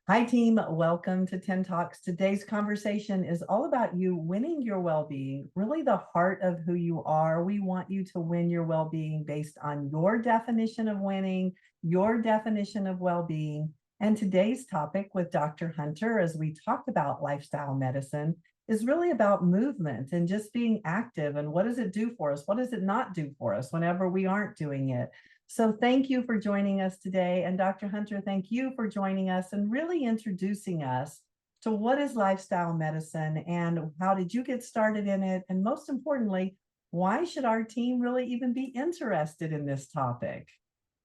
Hi, team. Welcome to 10 Talks. Today's conversation is all about you winning your well-being, really the heart of who you are. We want you to win your well-being based on your definition of winning, your definition of well-being. And today's topic with Dr. Hunter, as we talk about lifestyle medicine, is really about movement and just being active. And what does it do for us? What does it not do for us whenever we aren't doing it? So thank you for joining us today. And Dr. Hunter, thank you for joining us and really introducing us to what is lifestyle medicine and how did you get started in it? And most importantly, why should our team really even be interested in this topic?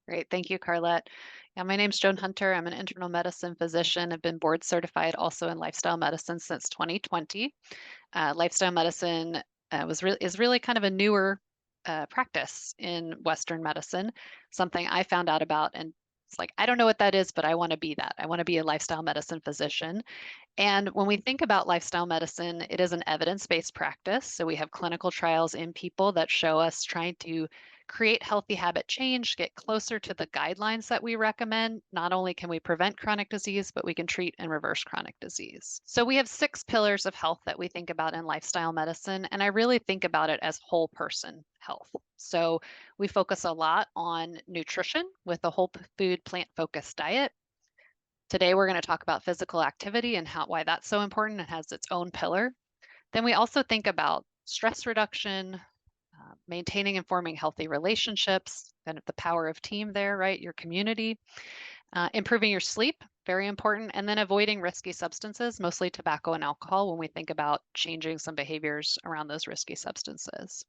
Great. Thank you, Carlette. Yeah, my name's Joan Hunter. I'm an internal medicine physician. I've been board certified also in lifestyle medicine since 2020. Lifestyle medicine is really kind of a newer practice in Western medicine, something I found out about. And it's like, I don't know what that is, but I want to be that. I want to be a lifestyle medicine physician. And when we think about lifestyle medicine, it is an evidence-based practice. So we have clinical trials in people that show us trying to create healthy habit change, get closer to the guidelines that we recommend. Not only can we prevent chronic disease, but we can treat and reverse chronic disease. So we have 6 pillars of health that we think about in lifestyle medicine. And I really think about it as whole person health. So we focus a lot on nutrition with a whole food, plant-focused diet. Today, we're going to talk about physical activity and why that's so important. It has its own pillar. Then we also think about stress reduction, maintaining and forming healthy relationships, kind of the power of team there, right? Your community, improving your sleep, very important, and then avoiding risky substances, mostly tobacco and alcohol, when we think about changing some behaviors around those risky substances.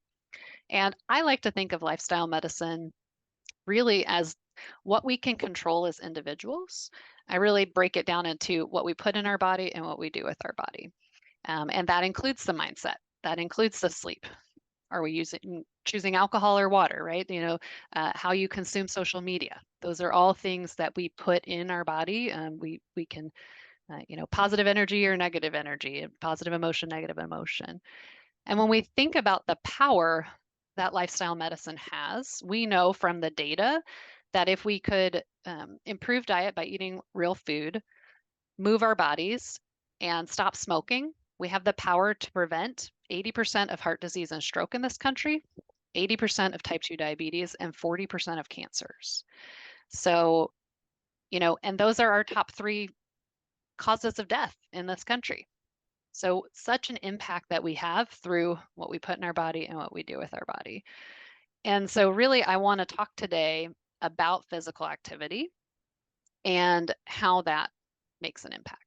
And I like to think of lifestyle medicine really as what we can control as individuals. I really break it down into what we put in our body and what we do with our body. And that includes the mindset, that includes the sleep. Are we choosing alcohol or water, right? How you consume social media. Those are all things that we put in our body. We can, positive energy or negative energy, positive emotion, negative emotion. And when we think about the power that lifestyle medicine has, we know from the data that if we could improve diet by eating real food, move our bodies, and stop smoking, we have the power to prevent 80% of heart disease and stroke in this country, 80% of type 2 diabetes, and 40% of cancers. So, and those are our top 3 causes of death in this country. So, such an impact that we have through what we put in our body and what we do with our body. And so, really, I want to talk today about physical activity and how that makes an impact.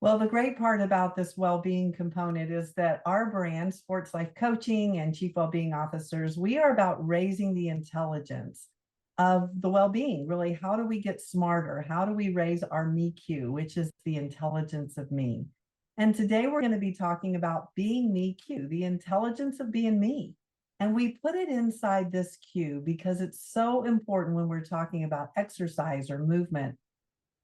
Well, the great part about this well-being component is that our brand, Sports Life Coaching and Chief Wellbeing Officers, we are about raising the intelligence of the well-being. Really, how do we get smarter? How do we raise our MEQ, which is the intelligence of me? And today we're going to be talking about being MEQ, the intelligence of being me. And we put it inside this Q because it's so important when we're talking about exercise or movement,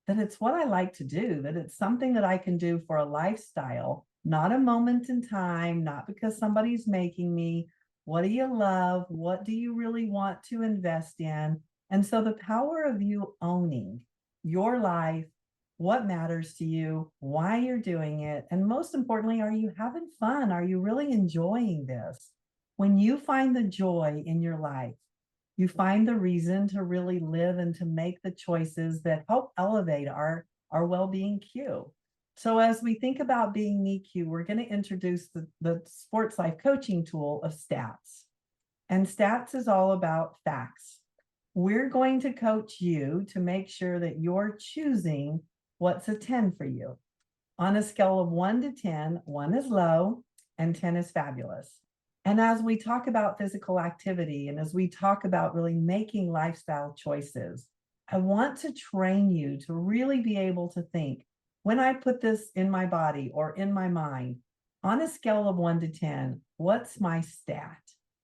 that it's what I like to do, that it's something that I can do for a lifestyle, not a moment in time, not because somebody's making me. What do you love? What do you really want to invest in? And so the power of you owning your life, what matters to you, why you're doing it, and most importantly, are you having fun? Are you really enjoying this? When you find the joy in your life, you find the reason to really live and to make the choices that help elevate our well-being Q. So as we think about being MEQ, we're going to introduce the sports life coaching tool of stats. And stats is all about facts. We're going to coach you to make sure that you're choosing what's a 10 for you. On a scale of 1 to 10, 1 is low and 10 is fabulous. And as we talk about physical activity and as we talk about really making lifestyle choices, I want to train you to really be able to think, when I put this in my body or in my mind, on a scale of 1 to 10, what's my stat?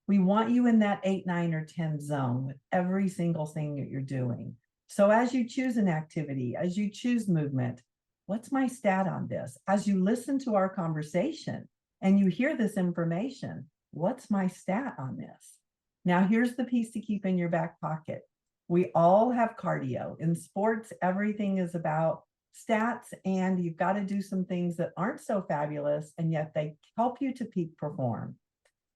We want you in that 8, 9, or 10 zone with every single thing that you're doing. So as you choose an activity, as you choose movement, what's my stat on this? As you listen to our conversation and you hear this information, what's my stat on this? Now, here's the piece to keep in your back pocket. We all have cardio. In sports, everything is about stats, and you've got to do some things that aren't so fabulous, and yet they help you to peak perform.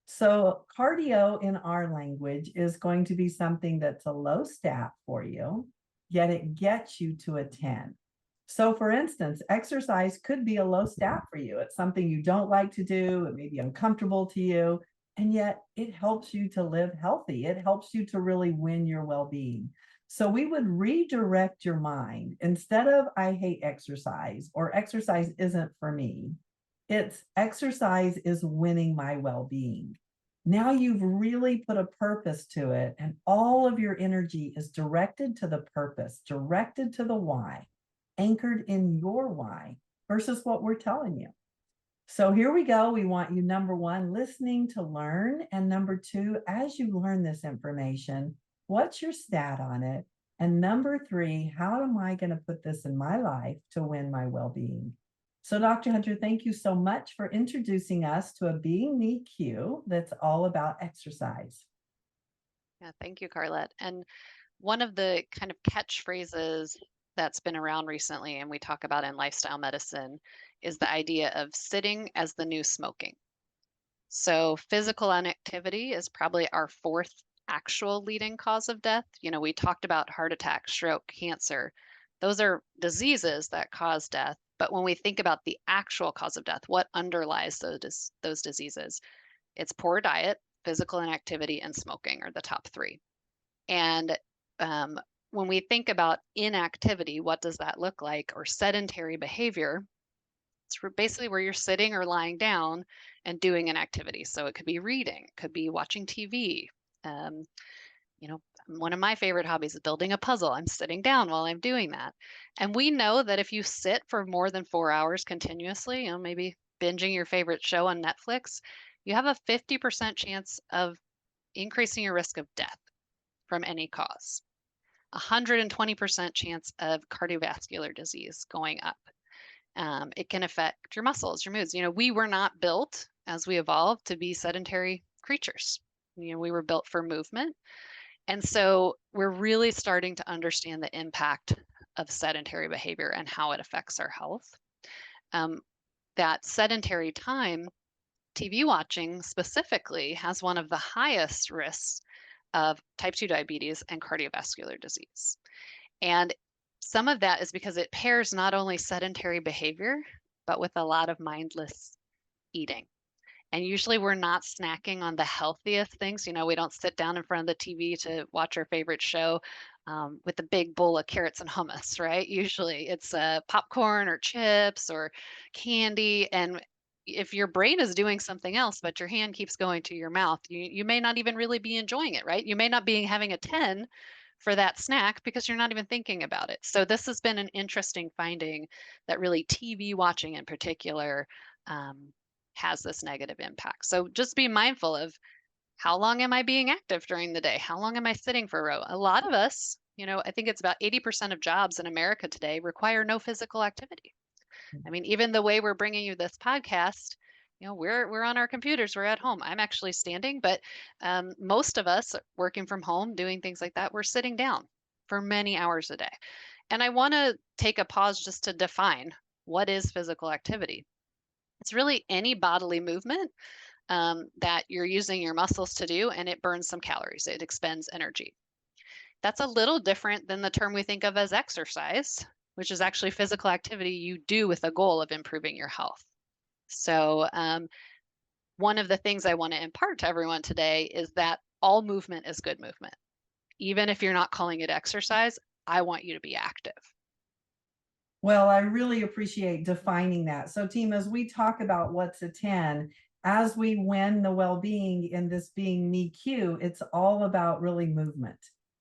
So cardio in our language is going to be something that's a low stat for you, yet it gets you to a 10. So for instance, exercise could be a low stat for you. It's something you don't like to do. It may be uncomfortable to you, and yet it helps you to live healthy. It helps you to really win your well-being. So we would redirect your mind instead of I hate exercise or exercise isn't for me. It's exercise is winning my well-being. Now you've really put a purpose to it, and all of your energy is directed to the purpose, directed to the why, anchored in your why versus what we're telling you. So here we go. We want you, number one, listening to learn. And number two, as you learn this information, what's your stat on it? And number three, how am I going to put this in my life to win my well-being? So Dr. Hunter, thank you so much for introducing us to a Being Me cue that's all about exercise. Yeah, thank you, Carlette. And one of the kind of catchphrases that's been around recently, and we talk about in lifestyle medicine, is the idea of sitting as the new smoking. So physical inactivity is probably our fourth actual leading cause of death. You know, we talked about heart attack, stroke, cancer. Those are diseases that cause death. But when we think about the actual cause of death, what underlies those diseases? It's poor diet, physical inactivity, and smoking are the top three. And when we think about inactivity, what does that look like? Or sedentary behavior, it's basically where you're sitting or lying down and doing an activity. So it could be reading, it could be watching TV. Um, you know, one of my favorite hobbies is building a puzzle. I'm sitting down while I'm doing that. And we know that if you sit for more than 4 hours continuously, you know, maybe binging your favorite show on Netflix, you have a 50% chance of increasing your risk of death from any cause. 120% chance of cardiovascular disease going up. It can affect your muscles, your moods. You know, we were not built as we evolved to be sedentary creatures. You know, we were built for movement. And so we're really starting to understand the impact of sedentary behavior and how it affects our health. That sedentary time, TV watching specifically, has one of the highest risks of type 2 diabetes and cardiovascular disease. And some of that is because it pairs not only sedentary behavior, but with a lot of mindless eating. And usually we're not snacking on the healthiest things. You know, we don't sit down in front of the TV to watch our favorite show with a big bowl of carrots and hummus, right? Usually it's popcorn or chips or candy. And if your brain is doing something else, but your hand keeps going to your mouth, you may not even really be enjoying it, right? You may not be having a 10 for that snack because you're not even thinking about it. So this has been an interesting finding that really TV watching in particular has this negative impact. So just be mindful of how long am I being active during the day? How long am I sitting for a row? A lot of us, you know, I think it's about 80% of jobs in America today require no physical activity. I mean, even the way we're bringing you this podcast, you know, we're on our computers, we're at home. I'm actually standing, but most of us working from home, doing things like that, we're sitting down for many hours a day. And I want to take a pause just to define what is physical activity. It's really any bodily movement that you're using your muscles to do, and it burns some calories. It expends energy. That's a little different than the term we think of as exercise, which is actually physical activity you do with a goal of improving your health. So one of the things I want to impart to everyone today is that all movement is good movement. Even if you're not calling it exercise, I want you to be active. Well, I really appreciate defining that. So team, as we talk about what's a 10, as we win the well-being in this Being Me cue, it's all about really movement.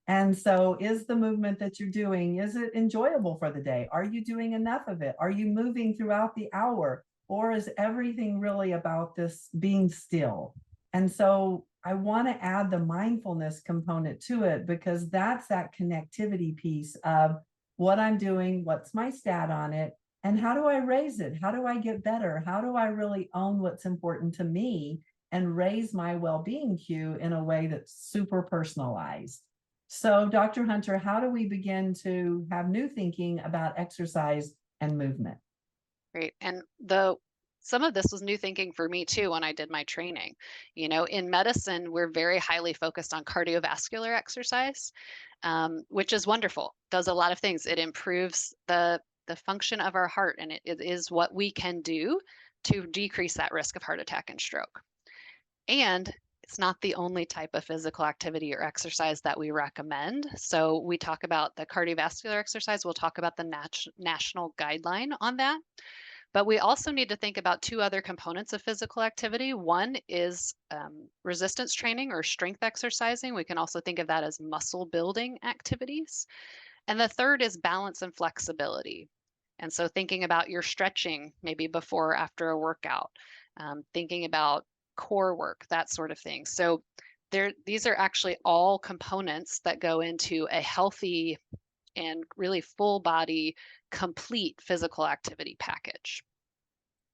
And so is the movement that you're doing, is it enjoyable for the day? Are you doing enough of it? Are you moving throughout the hour? Or is everything really about this being still? And so I want to add the mindfulness component to it, because that's that connectivity piece of what I'm doing, what's my stat on it, and how do I raise it? How do I get better? How do I really own what's important to me and raise my well-being cue in a way that's super personalized? So Dr. Hunter, how do we begin to have new thinking about exercise and movement. Great. And some of this was new thinking for me too when I did my training. In medicine, we're very highly focused on cardiovascular exercise, which is wonderful. Does a lot of things. It improves the function of our heart, and it is what we can do to decrease that risk of heart attack and stroke. And it's not the only type of physical activity or exercise that we recommend. So we talk about the cardiovascular exercise. We'll talk about the national guideline on that. But we also need to think about two other components of physical activity. One is resistance training or strength exercising. We can also think of that as muscle building activities. And the third is balance and flexibility. And so thinking about your stretching, maybe before or after a workout, thinking about core work, that sort of thing. So these are actually all components that go into a healthy and really full body, complete physical activity package.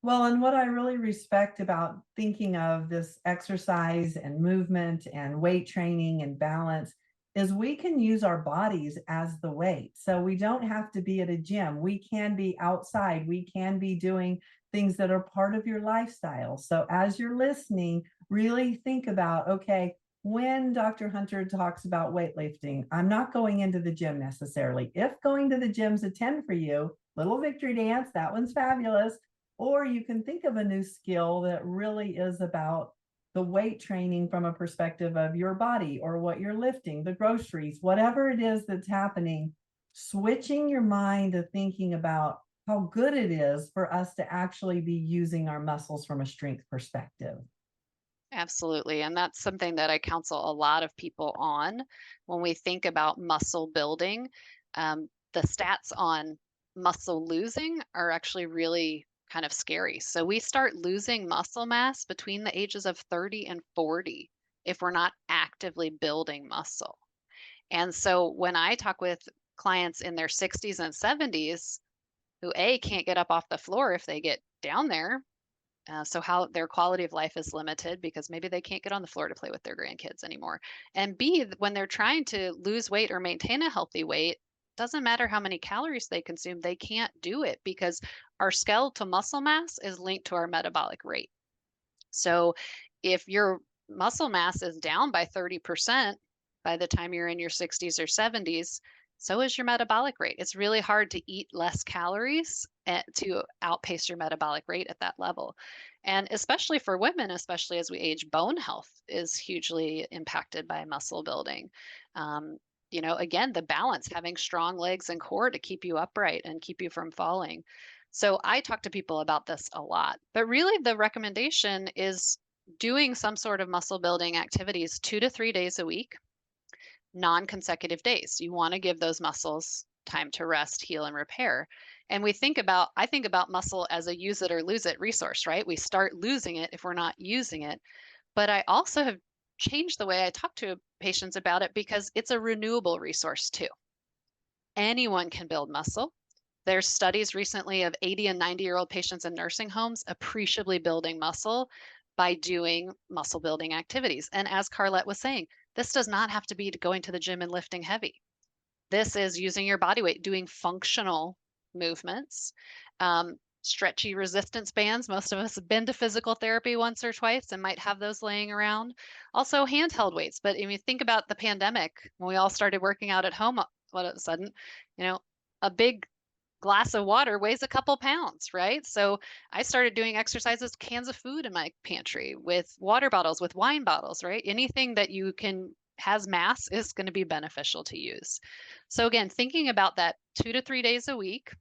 Well, and what I really respect about thinking of this exercise and movement and weight training and balance is we can use our bodies as the weight. So we don't have to be at a gym. We can be outside. We can be doing things that are part of your lifestyle. So as you're listening, really think about, okay, when Dr. Hunter talks about weightlifting, I'm not going into the gym necessarily. If going to the gym's a 10 for you, little victory dance, that one's fabulous. Or you can think of a new skill that really is about the weight training from a perspective of your body or what you're lifting, the groceries, whatever it is that's happening, switching your mind to thinking about how good it is for us to actually be using our muscles from a strength perspective. Absolutely. And that's something that I counsel a lot of people on when we think about muscle building. The stats on muscle losing are actually really kind of scary. So we start losing muscle mass between the ages of 30 and 40 if we're not actively building muscle. And so when I talk with clients in their 60s and 70s who can't get up off the floor if they get down there, so how their quality of life is limited because maybe they can't get on the floor to play with their grandkids anymore. And B, when they're trying to lose weight or maintain a healthy weight, doesn't matter how many calories they consume, they can't do it because our skeletal muscle mass is linked to our metabolic rate. So if your muscle mass is down by 30% by the time you're in your 60s or 70s, so is your metabolic rate. It's really hard to eat less calories to outpace your metabolic rate at that level. And especially for women, especially as we age, bone health is hugely impacted by muscle building. Again, the balance, having strong legs and core to keep you upright and keep you from falling. So I talk to people about this a lot, but really the recommendation is doing some sort of muscle building activities 2 to 3 days a week, non-consecutive days. You want to give those muscles time to rest, heal, and repair. And I think about muscle as a use it or lose it resource, right? We start losing it if we're not using it. But I also have changed the way I talk to patients about it because it's a renewable resource too. Anyone can build muscle. There's studies recently of 80 and 90-year-old patients in nursing homes appreciably building muscle by doing muscle building activities. And as Carlette was saying, this does not have to be going to the gym and lifting heavy. This is using your body weight, doing functional movements, stretchy resistance bands. Most of us have been to physical therapy once or twice and might have those laying around. Also handheld weights. But if you think about the pandemic, when we all started working out at home, all of a sudden, a big glass of water weighs a couple pounds, right? So I started doing exercises, cans of food in my pantry with water bottles, with wine bottles, right? Anything that you can has mass is going to be beneficial to use. So again, thinking about that 2 to 3 days a week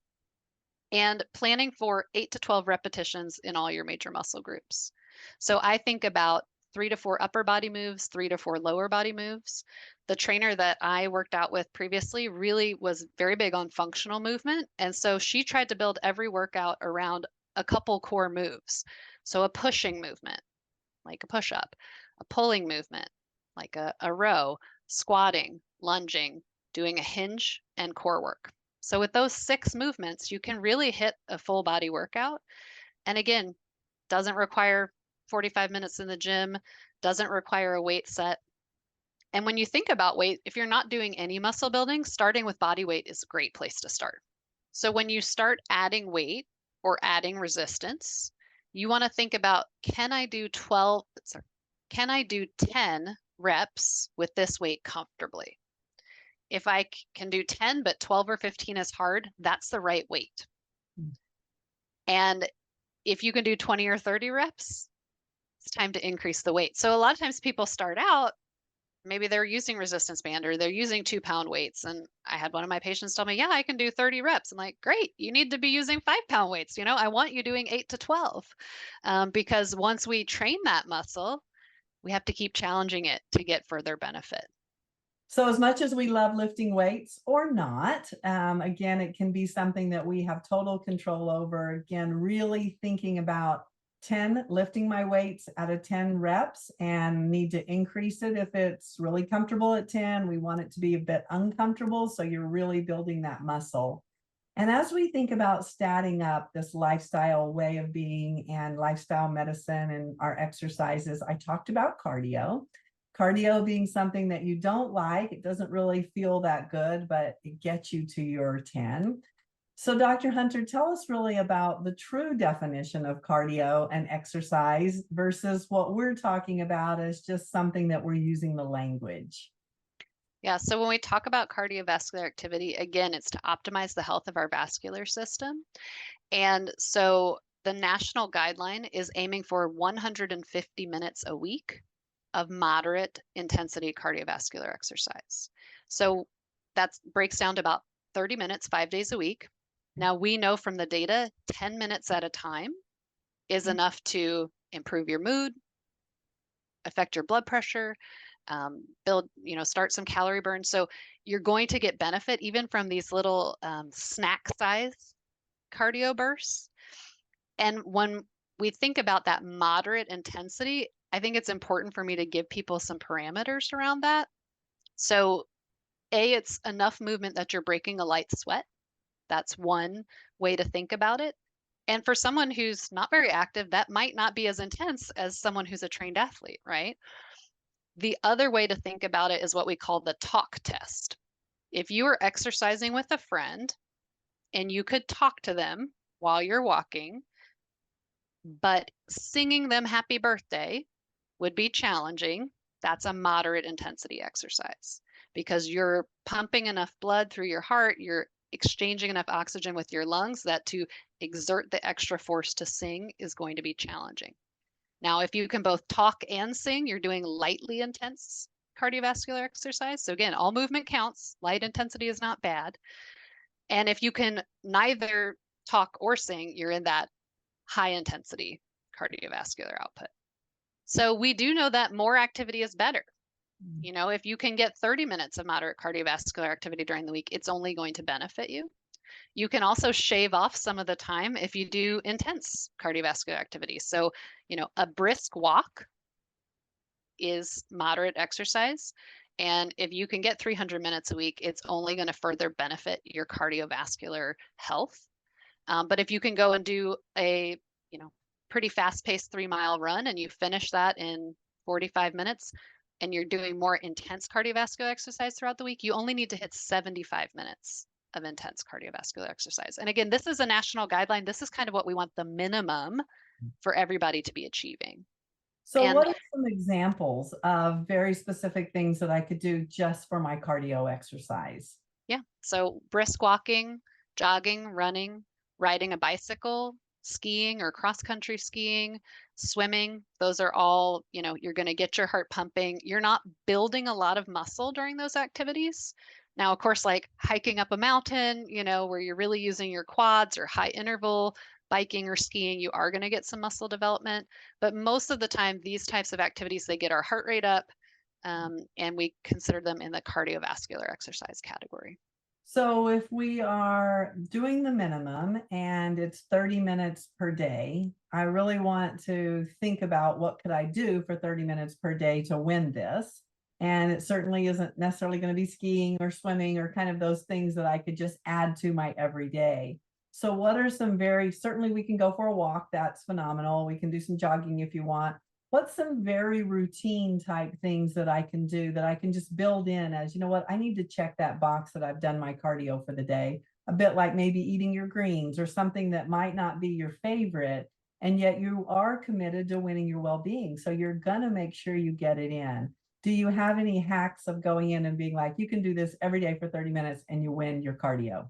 and planning for 8 to 12 repetitions in all your major muscle groups. So I think about 3 to 4 upper body moves, 3 to 4 lower body moves. The trainer that I worked out with previously really was very big on functional movement. And so she tried to build every workout around a couple core moves. So a pushing movement, like a push up, a pulling movement, like a row, squatting, lunging, doing a hinge, and core work. So with those 6 movements, you can really hit a full body workout. And again, doesn't require 45 minutes in the gym, doesn't require a weight set. And when you think about weight, if you're not doing any muscle building, starting with body weight is a great place to start. So when you start adding weight or adding resistance, you want to think about, can I do 10 reps with this weight comfortably? If I can do 10, but 12 or 15 is hard, that's the right weight. And if you can do 20 or 30 reps, it's time to increase the weight. So a lot of times people start out, maybe they're using resistance band or they're using 2-pound weights. And I had one of my patients tell me, yeah, I can do 30 reps. I'm like, great, you need to be using 5-pound weights. I want you doing 8 to 12 because once we train that muscle, we have to keep challenging it to get further benefit. So as much as we love lifting weights or not, again, it can be something that we have total control over. Again, really thinking about lifting my weights out of 10 reps and need to increase it if it's really comfortable at 10. We want it to be a bit uncomfortable, so you're really building that muscle. And as we think about statting up this lifestyle way of being and lifestyle medicine and our exercises, I talked about cardio. Cardio being something that you don't like, it doesn't really feel that good, but it gets you to your 10. So Dr. Hunter, tell us really about the true definition of cardio and exercise versus what we're talking about as just something that we're using the language. Yeah, so when we talk about cardiovascular activity, again, it's to optimize the health of our vascular system. And so the national guideline is aiming for 150 minutes a week of moderate intensity cardiovascular exercise. So that breaks down to about 30 minutes, 5 days a week. Now we know from the data, 10 minutes at a time is enough to improve your mood, affect your blood pressure, start some calorie burn. So you're going to get benefit even from these little snack size cardio bursts. And when we think about that moderate intensity, I think it's important for me to give people some parameters around that. So it's enough movement that you're breaking a light sweat. That's one way to think about it. And for someone who's not very active, that might not be as intense as someone who's a trained athlete, right? The other way to think about it is what we call the talk test. If you are exercising with a friend and you could talk to them while you're walking, but singing them happy birthday would be challenging, that's a moderate intensity exercise because you're pumping enough blood through your heart, you're exchanging enough oxygen with your lungs that to exert the extra force to sing is going to be challenging. Now, if you can both talk and sing, you're doing lightly intense cardiovascular exercise. So again, all movement counts. Light intensity is not bad. And if you can neither talk or sing, you're in that high intensity cardiovascular output. So we do know that more activity is better. If you can get 30 minutes of moderate cardiovascular activity during the week, it's only going to benefit you. You can also shave off some of the time if you do intense cardiovascular activity. So, a brisk walk is moderate exercise. And if you can get 300 minutes a week, it's only going to further benefit your cardiovascular health. But if you can go and do a, pretty fast-paced 3-mile run and you finish that in 45 minutes and you're doing more intense cardiovascular exercise throughout the week, you only need to hit 75 minutes of intense cardiovascular exercise. And again, this is a national guideline. This is kind of what we want the minimum for everybody to be achieving. So what are some examples of very specific things that I could do just for my cardio exercise? Yeah, so brisk walking, jogging, running, riding a bicycle, skiing or cross-country skiing, swimming, those are all, you're going to get your heart pumping. You're not building a lot of muscle during those activities. Now, of course, like hiking up a mountain, where you're really using your quads or high interval biking or skiing, you are going to get some muscle development. But most of the time, these types of activities, they get our heart rate up, and we consider them in the cardiovascular exercise category. So if we are doing the minimum and it's 30 minutes per day, I really want to think about what could I do for 30 minutes per day to win this. And it certainly isn't necessarily going to be skiing or swimming or kind of those things that I could just add to my everyday. So what are some certainly we can go for a walk. That's phenomenal. We can do some jogging if you want. What's some very routine type things that I can do that I can just build in as, I need to check that box that I've done my cardio for the day. a bit like maybe eating your greens or something that might not be your favorite, and yet you are committed to winning your well-being. So you're gonna make sure you get it in. Do you have any hacks of going in and being like, you can do this every day for 30 minutes and you win your cardio?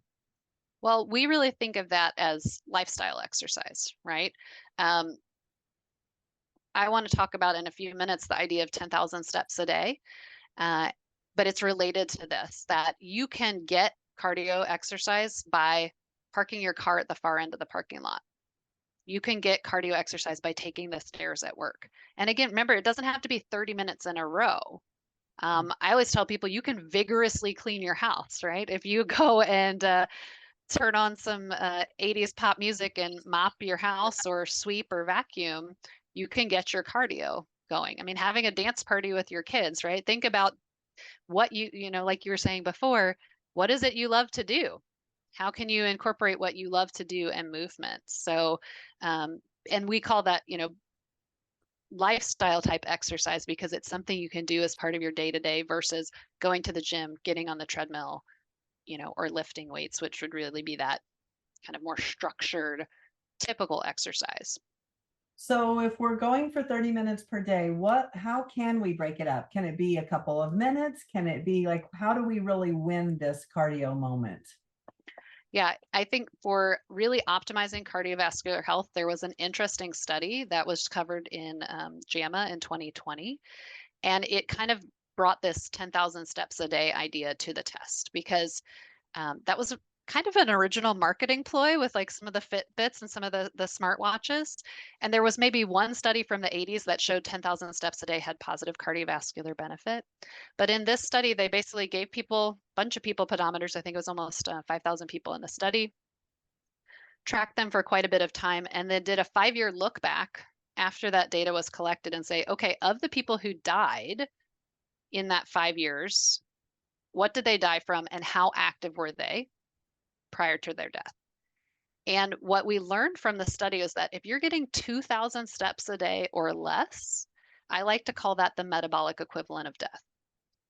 Well, we really think of that as lifestyle exercise, right? Um, I want to talk about in a few minutes the idea of 10,000 steps a day, uh, but it's related to this, that you can get cardio exercise by parking your car at the far end of the parking lot. You can get cardio exercise by taking the stairs at work. And again, remember, it doesn't have to be 30 minutes in a row. I always tell people you can vigorously clean your house, right? If you go and turn on some 80s pop music and mop your house or sweep or vacuum, you can get your cardio going. I mean, having a dance party with your kids, right? Think about what like you were saying before, what is it you love to do? How can you incorporate what you love to do and movement? So, and we call that, lifestyle type exercise because it's something you can do as part of your day to day versus going to the gym, getting on the treadmill, or lifting weights, which would really be that kind of more structured, typical exercise. So if we're going for 30 minutes per day, how can we break it up? Can it be a couple of minutes? Can it be like, how do we really win this cardio moment? Yeah, I think for really optimizing cardiovascular health, there was an interesting study that was covered in JAMA in 2020, and it kind of brought this 10,000 steps a day idea to the test because that was kind of an original marketing ploy with like some of the Fitbits and some of the smartwatches. And there was maybe one study from the 80s that showed 10,000 steps a day had positive cardiovascular benefit. But in this study, they basically gave people, a bunch of people pedometers. I think it was almost 5,000 people in the study, tracked them for quite a bit of time, and then did a 5-year look back after that data was collected and say, okay, of the people who died in that 5 years, what did they die from and how active were they prior to their death? And what we learned from the study is that if you're getting 2,000 steps a day or less, I like to call that the metabolic equivalent of death.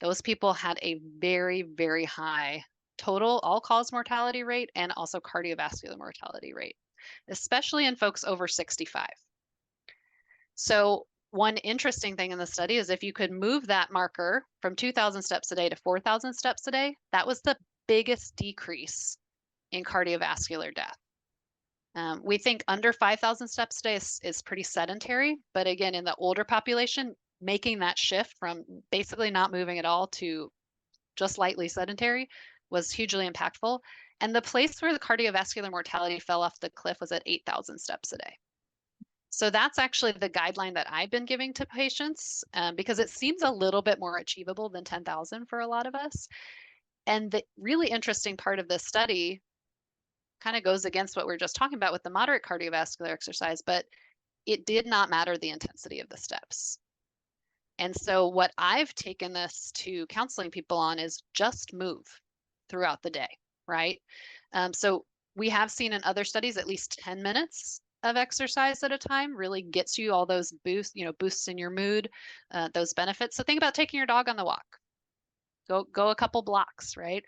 Those people had a very, very high total all-cause mortality rate and also cardiovascular mortality rate, especially in folks over 65. So one interesting thing in the study is if you could move that marker from 2,000 steps a day to 4,000 steps a day, that was the biggest decrease in cardiovascular death. We think under 5,000 steps a day is pretty sedentary, but again, in the older population, making that shift from basically not moving at all to just lightly sedentary was hugely impactful. And the place where the cardiovascular mortality fell off the cliff was at 8,000 steps a day. So that's actually the guideline that I've been giving to patients because it seems a little bit more achievable than 10,000 for a lot of us. And the really interesting part of this study kind of goes against what we are just talking about with the moderate cardiovascular exercise, but it did not matter the intensity of the steps. And so what I've taken this to counseling people on is just move throughout the day, right? So we have seen in other studies at least 10 minutes of exercise at a time really gets you all those boosts in your mood, those benefits. So think about taking your dog on the walk. Go a couple blocks, right?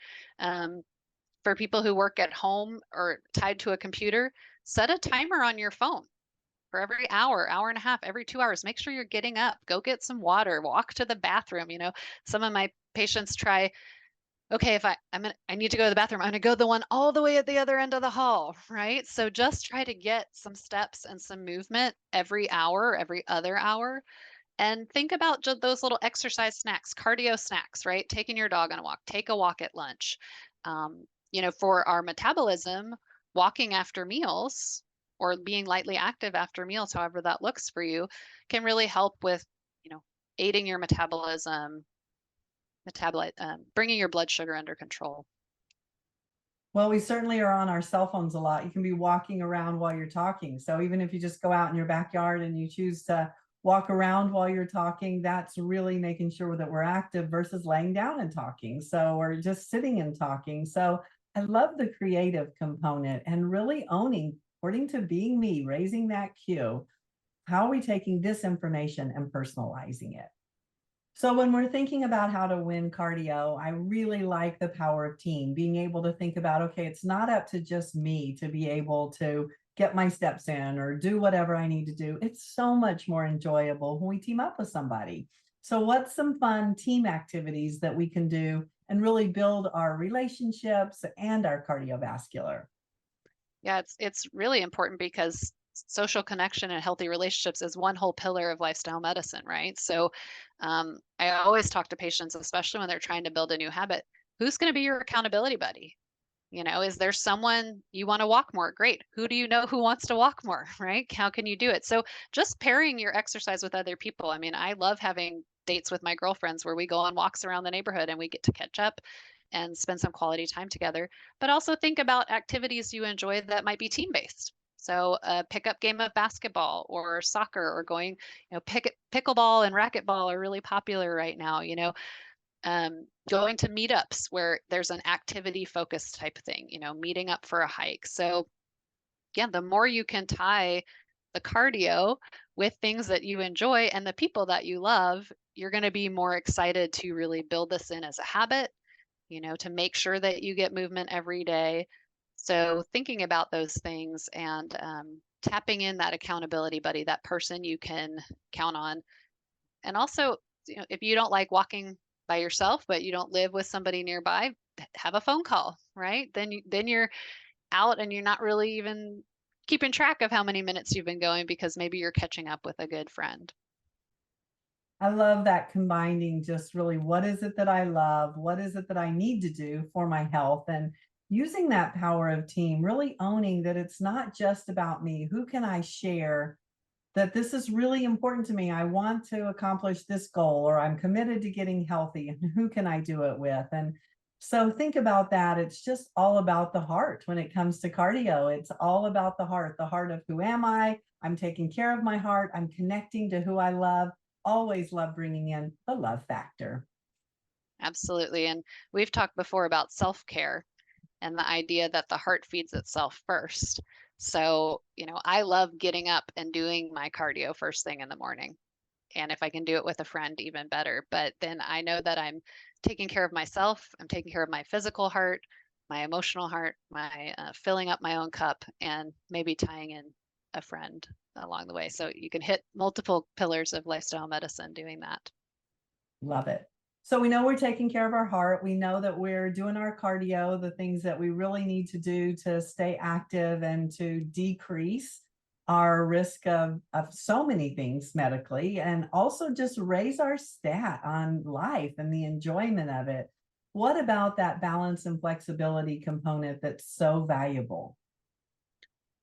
For people who work at home or tied to a computer, set a timer on your phone for every hour, hour and a half, every 2 hours. Make sure you're getting up, go get some water, walk to the bathroom. Some of my patients try, okay, if I need to go to the bathroom, I'm gonna go the one all the way at the other end of the hall, right? So just try to get some steps and some movement every hour, every other hour. And think about just those little exercise snacks, cardio snacks, right? Taking your dog on a walk, take a walk at lunch. For our metabolism, walking after meals or being lightly active after meals, however that looks for you, can really help with, aiding your bringing your blood sugar under control. Well, we certainly are on our cell phones a lot. You can be walking around while you're talking. So even if you just go out in your backyard and you choose to walk around while you're talking, that's really making sure that we're active versus laying down and talking. So, or just sitting and talking. So I love the creative component and really owning, according to Being Me, raising that cue. How are we taking this information and personalizing it? So when we're thinking about how to win cardio, I really like the power of team, being able to think about, okay, it's not up to just me to be able to get my steps in or do whatever I need to do. It's so much more enjoyable when we team up with somebody. So what's some fun team activities that we can do and really build our relationships and our cardiovascular? Yeah, it's really important because social connection and healthy relationships is one whole pillar of lifestyle medicine, right? So I always talk to patients, especially when they're trying to build a new habit, who's going to be your accountability buddy? Is there someone you want to walk more? Great. Who do you know who wants to walk more, right? How can you do it? So just pairing your exercise with other people. I mean, I love having dates with my girlfriends where we go on walks around the neighborhood and we get to catch up and spend some quality time together. But also think about activities you enjoy that might be team based. So a pickup game of basketball or soccer or going, pickleball and racquetball are really popular right now. Going to meetups where there's an activity focused type thing, meeting up for a hike. So, yeah, the more you can tie the cardio with things that you enjoy and the people that you love, you're going to be more excited to really build this in as a habit, to make sure that you get movement every day. So, thinking about those things and tapping in that accountability buddy, that person you can count on. And also, if you don't like walking by yourself, but you don't live with somebody nearby, have a phone call, right? Then you're out and you're not really even keeping track of how many minutes you've been going because maybe you're catching up with a good friend. I love that combining just really what is it that I love? What is it that I need to do for my health? And using that power of team, really owning that it's not just about me. Who can I share that this is really important to me? I want to accomplish this goal, or I'm committed to getting healthy. And who can I do it with? And so think about that. It's just all about the heart when it comes to cardio. It's all about the heart of who am I? I'm taking care of my heart. I'm connecting to who I love. Always love bringing in the love factor. Absolutely. And we've talked before about self-care and the idea that the heart feeds itself first. So, I love getting up and doing my cardio first thing in the morning. And if I can do it with a friend, even better. But then I know that I'm taking care of myself. I'm taking care of my physical heart, my emotional heart, my filling up my own cup, and maybe tying in a friend along the way. So you can hit multiple pillars of lifestyle medicine doing that. Love it. So we know we're taking care of our heart. We know that we're doing our cardio, the things that we really need to do to stay active and to decrease our risk of so many things medically, and also just raise our stat on life and the enjoyment of it. What about that balance and flexibility component that's so valuable?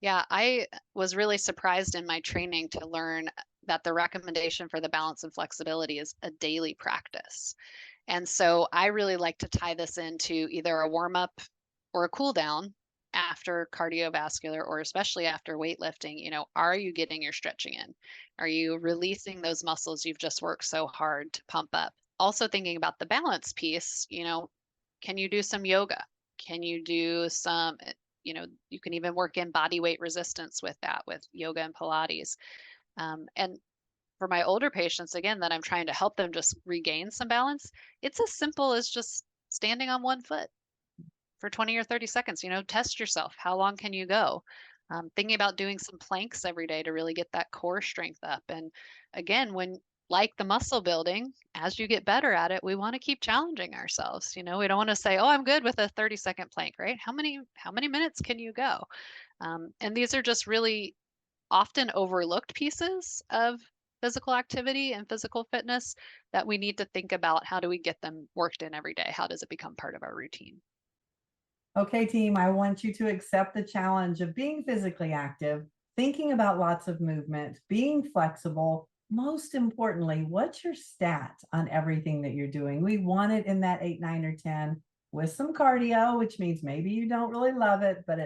Yeah, I was really surprised in my training to learn that the recommendation for the balance and flexibility is a daily practice. And so I really like to tie this into either a warm up or a cool down after cardiovascular or especially after weightlifting. Are you getting your stretching in? Are you releasing those muscles you've just worked so hard to pump up? Also thinking about the balance piece, can you do some yoga? Can you do some, you can even work in body weight resistance with that, with yoga and Pilates. And for my older patients, again, that I'm trying to help them just regain some balance, it's as simple as just standing on one foot for 20 or 30 seconds. Test yourself. How long can you go? Thinking about doing some planks every day to really get that core strength up. And again, like the muscle building, as you get better at it, we want to keep challenging ourselves. We don't want to say, "Oh, I'm good with a 30-second plank," right? How many minutes can you go? And these are just really often overlooked pieces of physical activity and physical fitness that we need to think about. How do we get them worked in every day? How does it become part of our routine? Okay, team, I want you to accept the challenge of being physically active, thinking about lots of movement, being flexible. Most importantly, what's your stat on everything that you're doing? We want it in that 8, 9, or 10 with some cardio, which means maybe you don't really love it, but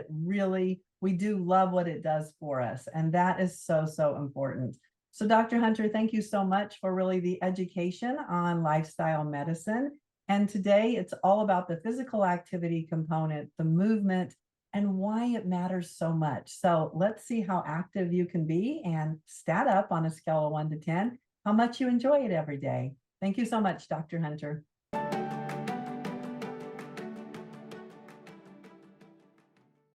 we do love what it does for us. And that is so, so important. So, Dr. Hunter, thank you so much for really the education on lifestyle medicine. And today it's all about the physical activity component, the movement, and why it matters so much. So let's see how active you can be and stat up on a scale of 1 to 10, how much you enjoy it every day. Thank you so much, Dr. Hunter.